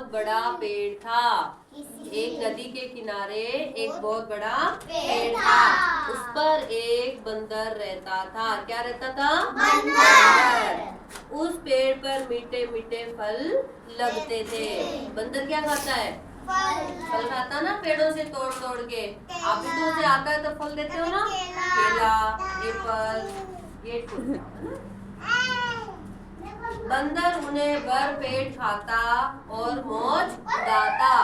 बहुत बड़ा पेड़ था। एक नदी के किनारे एक बहुत बड़ा पेड़ था। उस पर एक बंदर रहता था। क्या रहता था? बंदर। उस पेड़ पर मीठे मीठे फल लगते थे। बंदर क्या खाता है? फल खाता ना, पेड़ों से तोड़ तोड़ के। आप भी तो उसे आता है तो फल देते हो ना, केला, एप्पल, ये कुछ। बंदर उन्हें भर पेट खाता और मौज उड़ाता।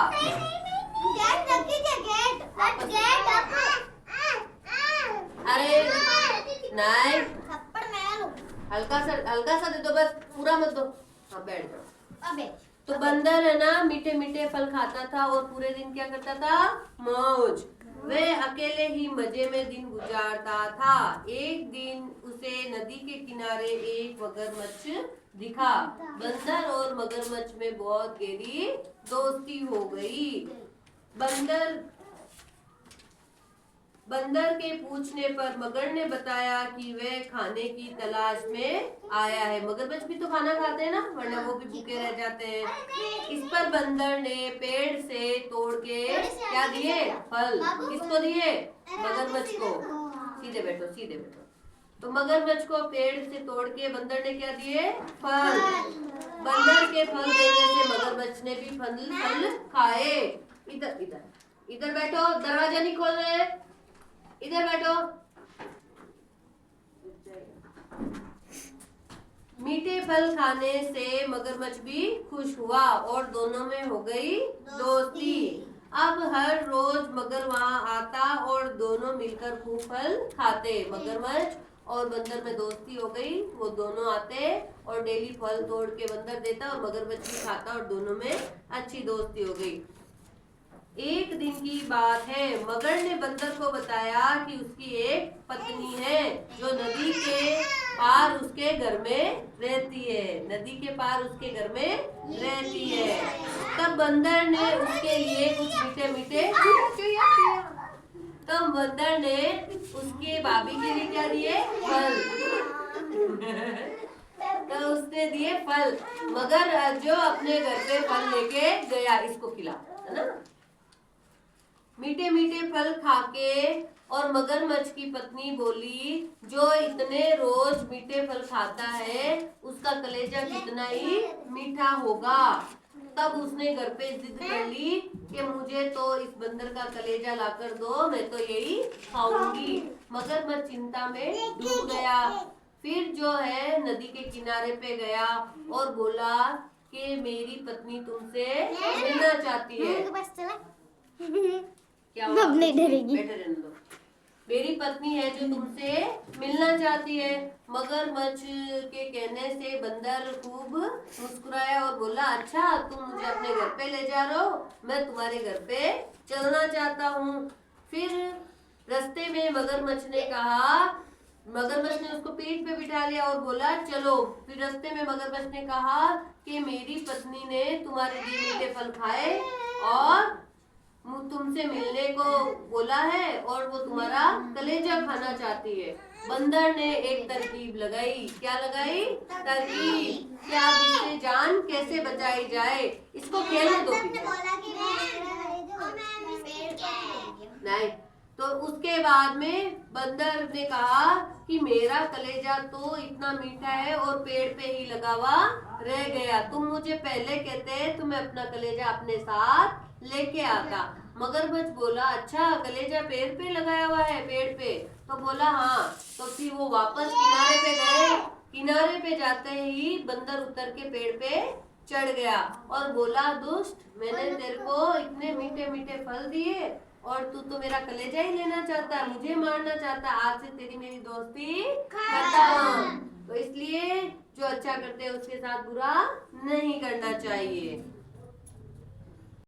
अरे नहीं, हल्का सा दे दो, बस पूरा मत दो। हाँ बैठ जाओ। तो बंदर है ना, मीठे मीठे फल खाता था और पूरे दिन क्या करता था? मौज। वह अकेले ही मजे में दिन गुजारता था। एक दिन उसे नदी के किनारे एक मगरमच्छ दिखा। बंदर और मगरमच्छ में बहुत गहरी दोस्ती हो गई। बंदर के पूछने पर मगर ने बताया कि वह खाने की तलाश में आया है। मगरमच्छ भी तो खाना खाते हैं ना, वरना वो भी भूखे रह जाते हैं। इस पर बंदर ने पेड़ से तोड़ के क्या दिए? फल। किसको दिए? मगरमच्छ को। सीधे बैठो, सीधे बैठो। तो मगरमच्छ को पेड़ से तोड़ के बंदर ने क्या दिए? फल। बंदर के फल देने से मगरमच्छ ने भी फल खाए। इधर इधर इधर बैठो, दरवाजा नहीं खोल रहे, इधर बैठो। मीठे फल खाने से मगरमच्छ भी खुश हुआ और दोनों में हो गई दोस्ती। अब हर रोज मगर वहां आता और दोनों मिलकर खूब फल खाते। मगरमच्छ और बंदर में दोस्ती हो गई। वो दोनों आते और डेली फल तोड़ के बंदर देता और मगरमच्छ भी खाता और दोनों में अच्छी दोस्ती हो गई। एक दिन की बात है, मगर ने बंदर को बताया कि उसकी एक पत्नी है जो नदी के पार उसके घर में रहती है। नदी के पार उसके घर में रहती है। तब बंदर ने उसके लिए कुछ मीठे मीठे तब बंदर ने उसके भाभी के लिए क्या दिए? फल। तो उसने दिए फल। मगर जो अपने घर पे फल लेके गया, इसको खिला, है ना। मीठे मीठे फल खाके और मगरमच्छ की पत्नी बोली, जो इतने रोज मीठे फल खाता है उसका कलेजा कितना ही मीठा होगा। तब उसने घर पे जिद कर ली कि मुझे तो इस बंदर का कलेजा लाकर दो, मैं तो यही खाऊंगी। मगरमच्छ चिंता में डूब गया। फिर जो है नदी के किनारे पे गया और बोला कि मेरी पत्नी तुमसे मिलना चाहती है। क्या हुआ? नहीं डरेगी, बैठे रहने दो। मेरी पत्नी है जो तुमसे मिलना चाहती है। मगरमच्छ के कहने से बंदर खूब मुस्कुराया और बोला, अच्छा तुम मुझे अपने घर पे ले जा रहे हो, मैं तुम्हारे घर पे चलना चाहता हूँ। फिर रास्ते में मगरमच्छ ने उसको पीठ पे बिठा लिया और बोला चलो। फिर रास्ते में मगरमच्छ ने कहा कि मेरी पत्नी ने तुम्हारे लिए मीठे फल खाए और तुमसे मिलने को बोला है और वो तुम्हारा कलेजा खाना चाहती है। बंदर ने एक तरकीब लगाई। क्या लगाई? तरकीब। क्या इससे जान कैसे बचाई जाए, इसको खेलने दो। नहीं, तो उसके बाद में बंदर ने कहा कि मेरा कलेजा तो इतना मीठा है और पेड़ पे ही लगा हुआ रह गया, तुम मुझे पहले कहते तो मैं अपना कलेजा अपने साथ लेके आता। मगरमच्छ बोला, अच्छा कलेजा पेड़ पे लगाया हुआ है, पेड़ पे? तो बोला हाँ। तो फिर वो वापस किनारे पे गए। किनारे पे जाते ही बंदर उतर के पेड़ पे चढ़ गया और बोला, दुष्ट, मैंने तेरे को इतने मीठे मीठे फल दिए और तू तो मेरा कलेजा ही लेना चाहता है, मुझे मारना चाहता है। आज से तेरी मेरी दोस्ती खत्म। तो इसलिए जो अच्छा करते हैं उसके साथ बुरा नहीं करना चाहिए।